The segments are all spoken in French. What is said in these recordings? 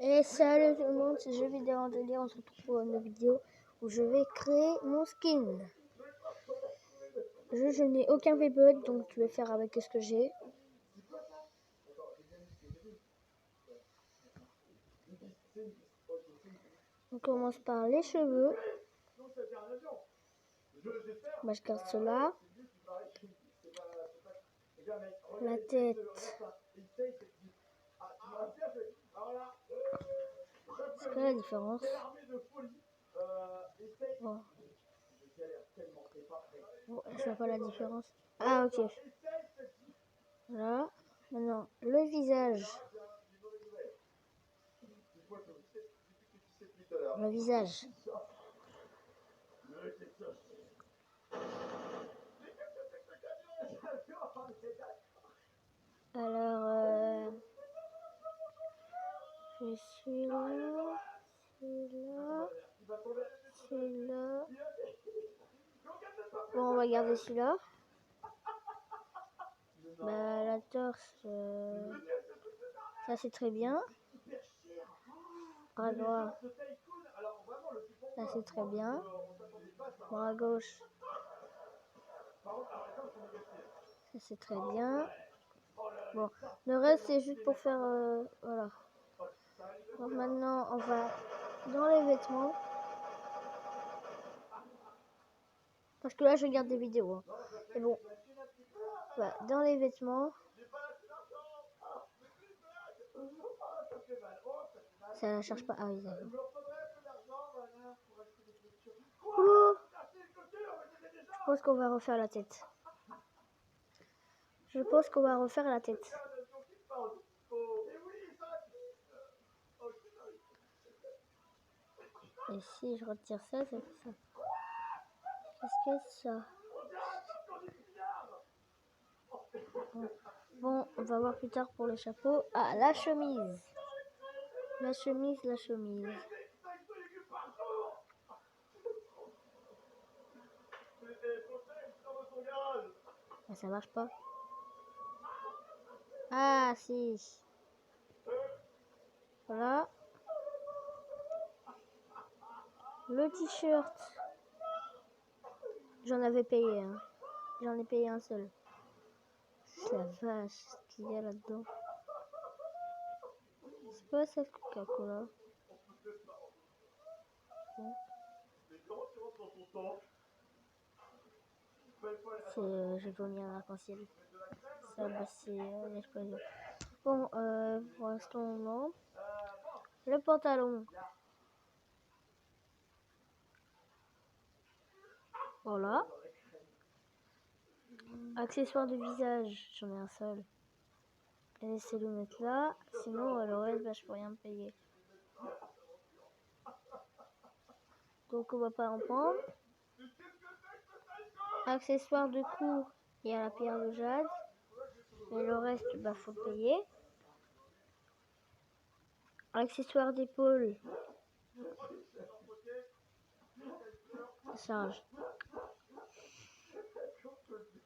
Et salut tout le monde, c'est Jeux vidéo en délire, on se retrouve pour une vidéo où je vais créer mon skin. Je n'ai aucun V-Bucks, donc je vais faire avec ce que j'ai. On commence par les cheveux. Bah, je garde cela. La tête. C'est quoi la différence? Bon. Bon, je vois pas la différence. Ah, ok. Voilà. Maintenant, le visage. Le visage. Alors, je suis là, celui-là, celui-là. Bon, on va garder celui-là. Bah, la torse, ça c'est très bien. Bras droit, ça c'est très bien. Bras gauche, ça c'est très bien. Bon, le reste c'est juste pour faire, voilà. Donc maintenant on va dans les vêtements. Parce que là je regarde des vidéos. Hein. Et bon, voilà, dans les vêtements. Ça ne cherche pas. Ah oui, d'accord. Je pense qu'on va refaire la tête. Et si je retire ça, c'est ça. Qu'est-ce que c'est ça? Bon, on va voir plus tard pour le chapeau. Ah, la chemise. La chemise. Ah, ça marche pas. Ah, si. Voilà. Le t-shirt. J'en avais payé un. J'en ai payé un seul. La vache, ce qu'il y a là-dedans. C'est pas ça, Coca-Cola. Bon. J'ai vomi un arc-en-ciel. Ça, bah, c'est l'explosion. Bon, pour l'instant, non. Le pantalon. Voilà. Accessoires de visage, j'en ai un seul. Et ces lunettes là, sinon le reste, bah, je peux rien me payer. Donc on va pas en prendre. Accessoires de cou, il y a la pierre de jade. Et le reste, bah faut payer. Accessoires d'épaule. Ça charge.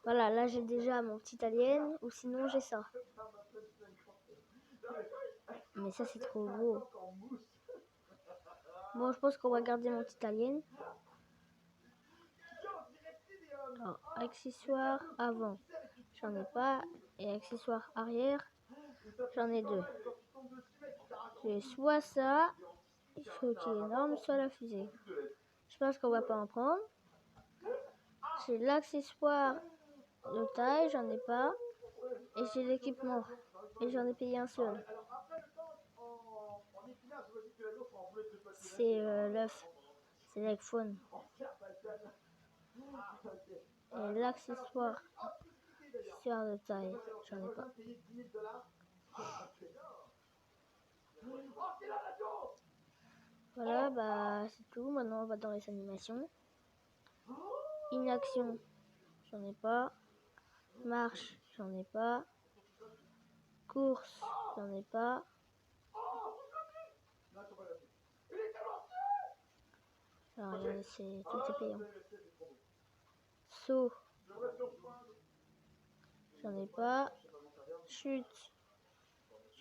Voilà, là j'ai déjà mon petit alien, ou sinon j'ai ça. Mais ça c'est trop gros. Bon, je pense qu'on va garder mon petit alien. Alors, accessoires avant, j'en ai pas. Et accessoires arrière, j'en ai deux. J'ai soit ça, il faut qu'il est énorme, soit la fusée. Je pense qu'on va pas en prendre. J'ai l'accessoire de taille, j'en ai pas. Et j'ai l'équipement. Et j'en ai payé un seul. C'est l'œuf. C'est l'iPhone. Et l'accessoire de taille, j'en ai pas. Voilà, bah c'est tout. Maintenant on va dans les animations. Inaction, j'en ai pas. Marche, j'en ai pas. Course, j'en ai pas. Alors c'est tout est payant. Saut, j'en ai pas. Chute,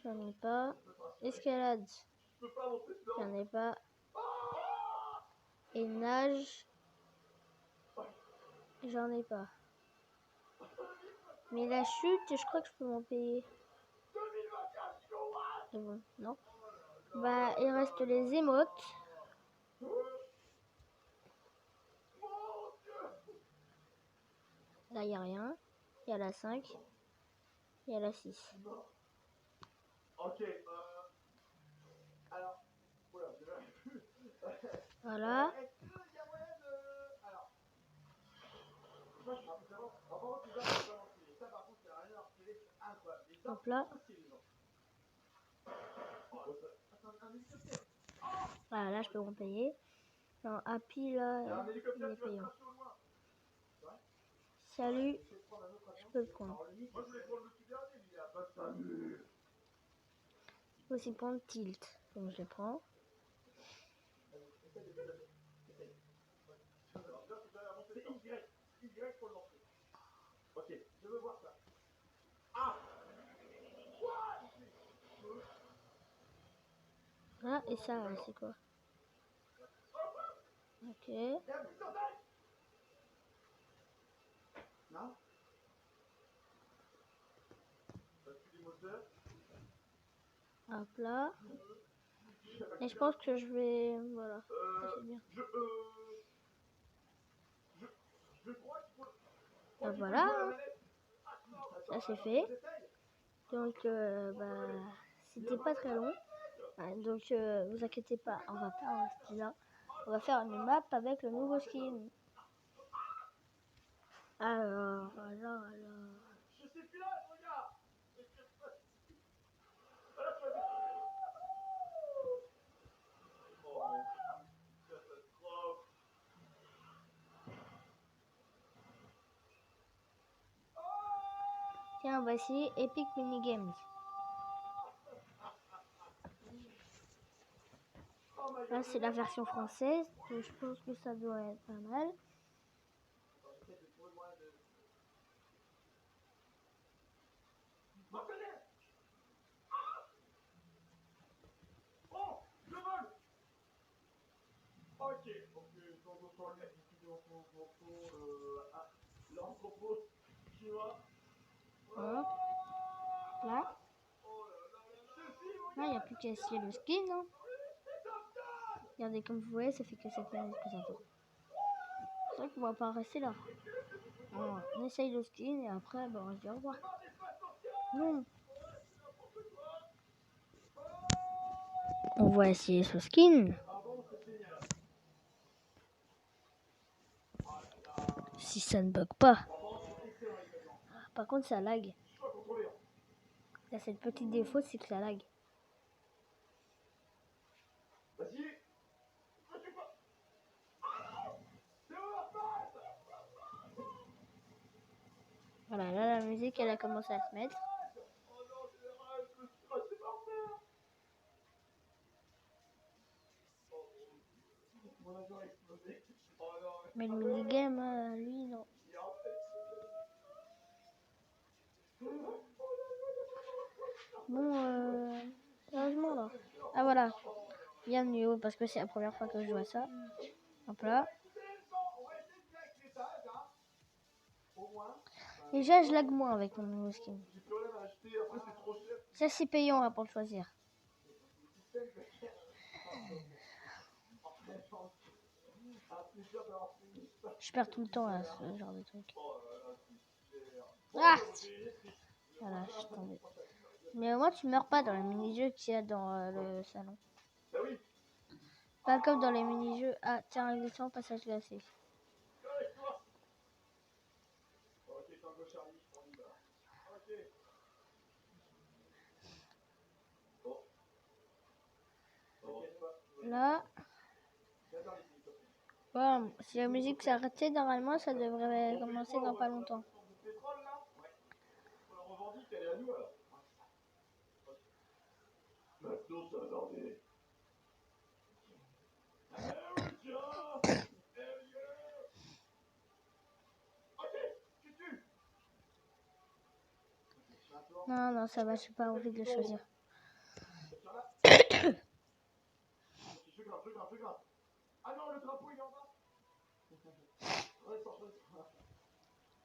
j'en ai pas. Escalade, J'en ai pas. Et nage, j'en ai pas. Mais la chute, je crois que je peux m'en payer. Et bon, non. Bah, il reste les émotes. Là, il n'y a rien. Il y a la 5. Il y a la 6. Voilà. Hop là. Voilà, là, je peux m'en payer. Non, Happy, là, il est payant. Salut, je peux le prendre. Je peux aussi prendre Tilt. Donc, je le prends. Ah, et ça, c'est quoi? Ok. Hop là. Et je pense que je vais... Voilà. Ça, c'est bien. Et voilà. Ça, c'est fait. Donc, bah, c'était pas très long. Donc, vous inquiétez pas, on va pas en rester là. On va faire une map avec le nouveau skin. Alors. Je sais plus là, regarde. Tiens, voici Epic Minigames. Là, c'est la version française. Donc je pense que ça doit être pas mal. Hop. Là. Là, il n'y a plus qu'à essayer le skin. Hein. Regardez, comme vous voyez, ça fait que 7 minutes que ça tourne. C'est vrai qu'on va pas rester là. On essaye le skin et après, bon, on se dit au revoir. Non. On va essayer ce skin. Si ça ne bug pas. Par contre, ça lag. Il y a cette petite défaut, c'est que ça lag. Voilà, là, la musique, elle a commencé à se mettre. Mais le minigame, lui, non. Bon, sérieusement, là. Ah, voilà. Bienvenue, parce que c'est la première fois que je vois ça. Hop là. Déjà, je lag moins avec mon nouveau skin. Ça, c'est payant là, pour le choisir. Je perds tout le temps à ce genre de truc. Ah! Voilà, je suis tombée. Mais au moins, tu meurs pas dans les mini-jeux qu'il y a dans le salon. Pas comme dans les mini-jeux. Ah, tiens, exactement, passage glacé. Là. Bon, si la musique s'est arrêtée, normalement, ça devrait commencer dans pas longtemps. Non, ça va, j'ai pas envie de le choisir. regarde. Ah non, le drapeau il est en bas.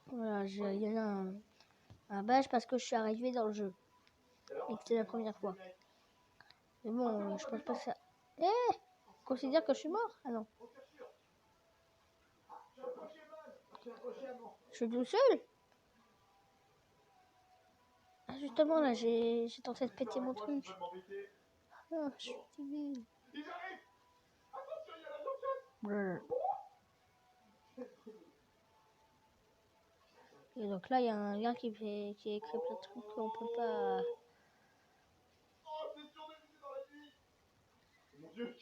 Voilà, j'ai gagné un badge parce que je suis arrivé dans le jeu. Et que c'est la première fois. Mais bon, je pense pas que ça... Eh, considère que je suis mort? Ah non. Je suis tout seul? Ah, justement, là, j'ai tenté de péter mon truc. Ah, je suis fatigué. Brrr. Et donc là, il y a un gars qui écrit plein de trucs qu'on peut pas... Oh, c'est sûr de viser dans la nuit. Mon Dieu,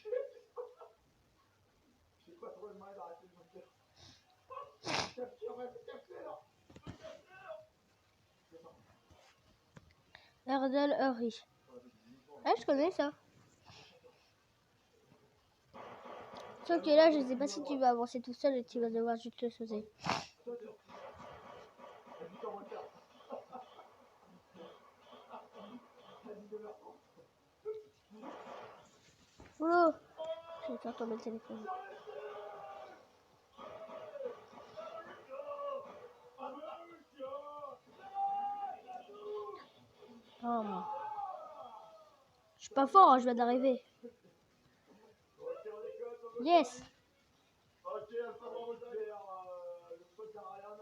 j'ai pas trop de mal d'arrêter de me faire. Capture. Erdal Hurry. Ah, je connais ça. Sauf que là, je sais pas si tu vas avancer tout seul et tu vas devoir juste le sauter. Oh, je vais faire tomber le téléphone. Oh, moi. Je suis pas fort, hein, je viens d'arriver. Yes. Ok, Alpha Bravo derrière le pote d'Ariane.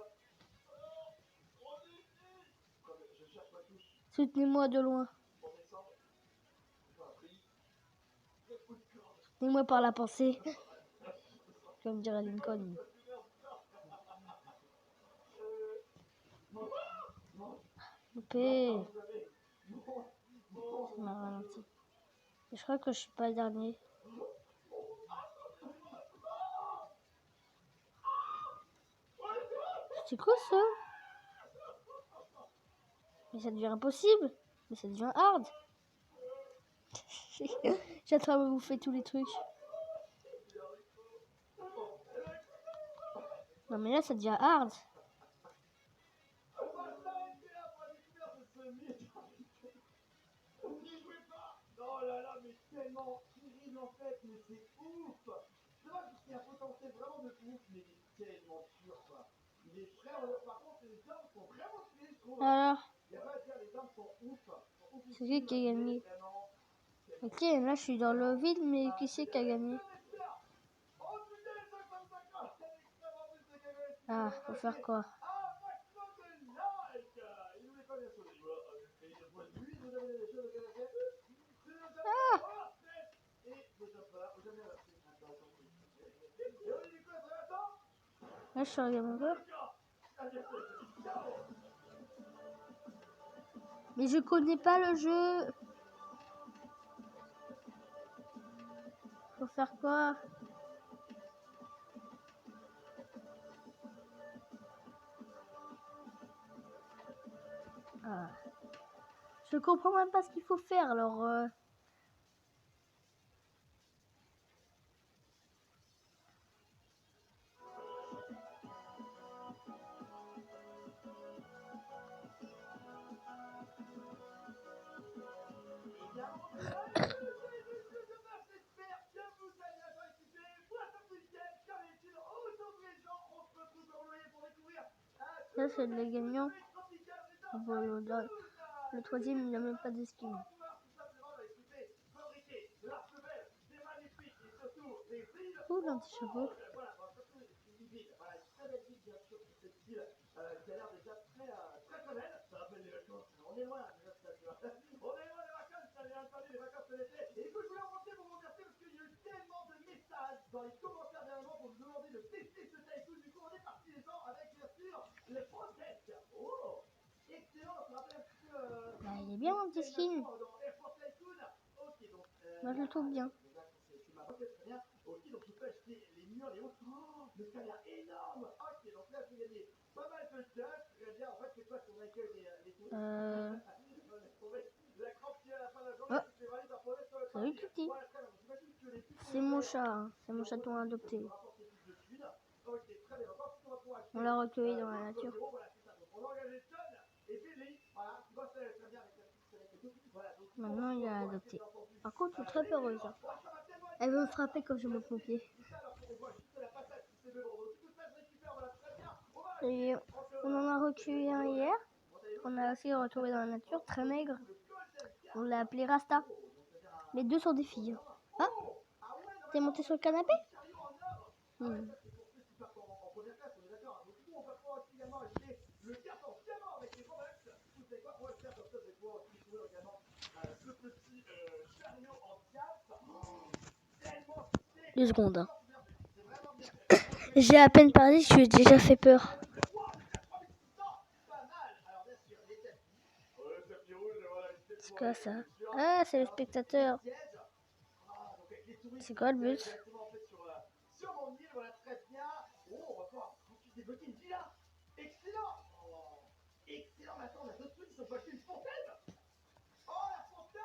Je cherche ma touche Soutenez-moi de loin. pour descendre. Soutenez-moi par la pensée. Comme dirait Lincoln. Loupé. Ça m'a ralenti. Je crois que je suis pas le dernier. C'est quoi ça? Mais ça devient impossible. Mais ça devient hard. J'ai en train de bouffer tous les trucs. Non mais là ça devient hard. Oh là là, mais tellement terrible en fait, mais c'est ouf. C'est vrai qu'il y a un potentiel vraiment de ouf, mais il est tellement dur quoi. Les frères, par contre, les armes sont vraiment stylées, je trouve. Alors, Il n'y a pas à dire, les armes sont ouf. c'est qui a gagné? Ok, là je suis dans le vide, mais qui c'est qui a gagné? Ah, faut faire quoi? Ah! Là je suis un game over. Mais je connais pas le jeu. Faut faire quoi? Ah. Je comprends même pas ce qu'il faut faire, alors... Ça c'est le gagnant. Bon, le troisième il n'a même pas de skin. Oh l'anti-chapeau. Dans les commentaires dernièrement pour nous demander de tester ce tycoon, du coup on est parti les gens avec bien sûr le process. Oh, excellent, ça me rappelle un petit peu Bah, il est bien mon petit skin. dans Air Force Tycoon. Ok, donc Moi je le trouve bien. tu m'as pas fait très bien. Ok, donc je peux acheter les murs, les hauts. Oh, mais ça a l'air énorme. Ok, donc là je vais gagner pas mal de stuff. Très bien, en fait c'est quoi ton accueil les touristes? La crampe qui est à la fin de la journée, c'est valide un problème sur le Salut trafic. Tutti. C'est mon chat, hein. C'est mon chaton adopté. On l'a recueilli dans la nature. Maintenant il est adopté. Par contre, je suis très peureuse. Elle veut me frapper quand je monte mon pied. Et on en a recueilli un hier. On a aussi retrouvé dans la nature, très maigre. On l'a appelé Rasta. Les deux sont des filles. Ah, t'es monté sur le canapé? Deux secondes. Hein. J'ai à peine parlé, je lui ai déjà fait peur. C'est quoi ça? Ah, c'est le spectateur. C'est quoi le but?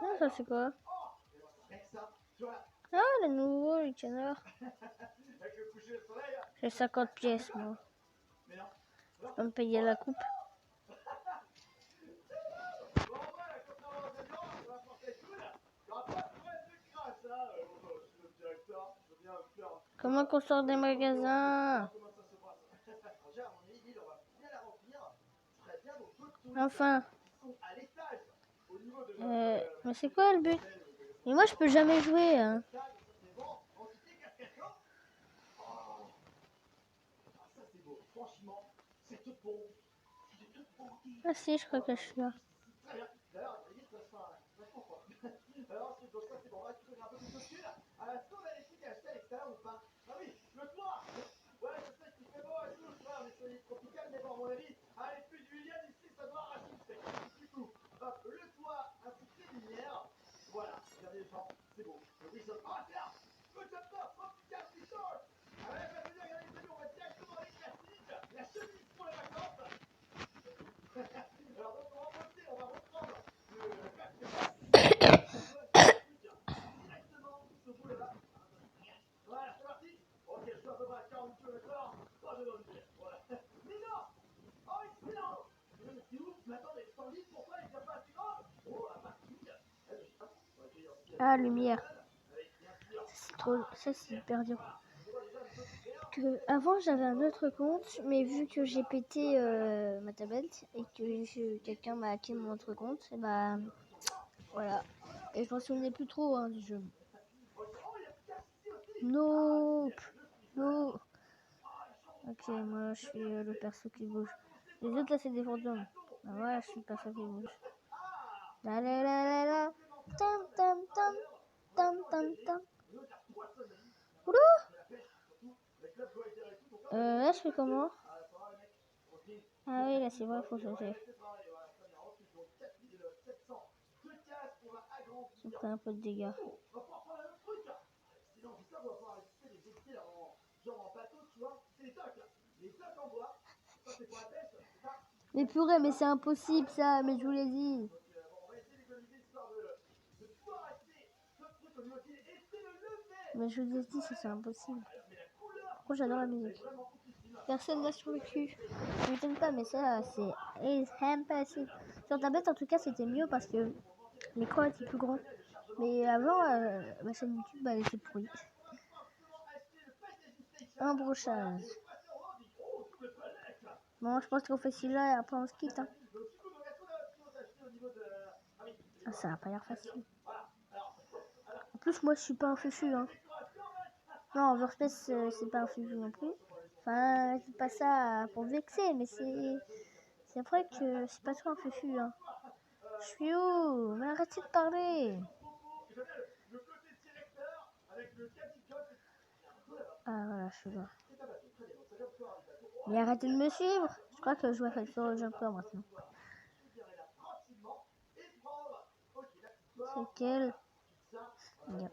Ah, ça c'est quoi? Ah, le nouveau, le canard. J'ai 50 pièces, moi. Je peux me payer la coupe. Comment qu'on sort des magasins? Enfin. Mais c'est quoi le but? Mais moi je peux jamais jouer. Hein. Ah si, je crois que je suis là. Ah, lumière. C'est trop... Ça, c'est hyper dur. Avant, j'avais un autre compte, mais vu que j'ai pété ma tablette et que quelqu'un m'a hacké mon autre compte, et bah voilà. Et je m'en souvenais plus trop hein, du jeu. Nope. No. Ok, moi je suis le perso qui bouge. Les autres là, c'est des fantômes. Bah, voilà, je suis le perso qui bouge. La la la la la. Tam tam tam. Tam tam tam. Oulou. Là, je fais comment? Ah oui, là, c'est vrai, faut changer. J'ai pris un peu de dégâts. Mais purée, mais c'est impossible ça, mais je vous l'ai dit. Mais je vous ai dit, c'est impossible. Pourquoi j'adore la musique? Personne n'a survécu. Je m'étonne pas, mais ça, c'est impossible. Sur tablette, en tout cas, c'était mieux parce que l'écran était plus grand. Mais avant, ma chaîne YouTube, elle était pourrie. Un brochage. Bon, je pense qu'on fait celui-là et après on se quitte. Hein. Ah, ça va pas l'air facile. En plus, moi, je suis pas un fufu. Hein. Non, Overspace, c'est pas un fufu non plus. Enfin, je dis pas ça pour vexer, mais c'est vrai que c'est pas trop un fufu. Hein. Je suis où? Mais arrêtez de parler. Ah voilà, je suis là. Mais arrêtez de me suivre. Je crois que je vais faire le jumper maintenant. C'est quel? Yeah.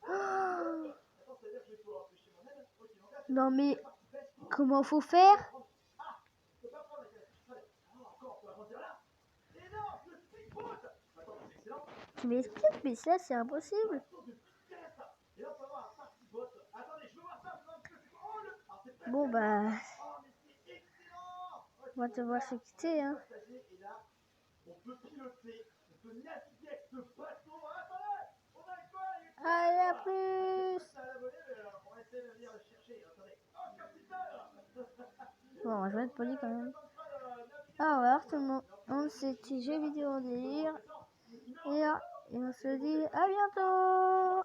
Oh non mais comment faut faire? Tu m'expliques, mais ça c'est impossible. Bon bah, on va devoir se quitter hein. On peut piloter, on peut naviguer avec ce bateau. Ah, attendez, on a quoi? Allez, à plus. Ça a volé, mais on va essayer de venir le chercher. Attendez. Oh, capitaine! Bon, je vais être poli quand même. Au revoir tout le monde, c'était Jeux vidéo délire. Et on se dit à bientôt.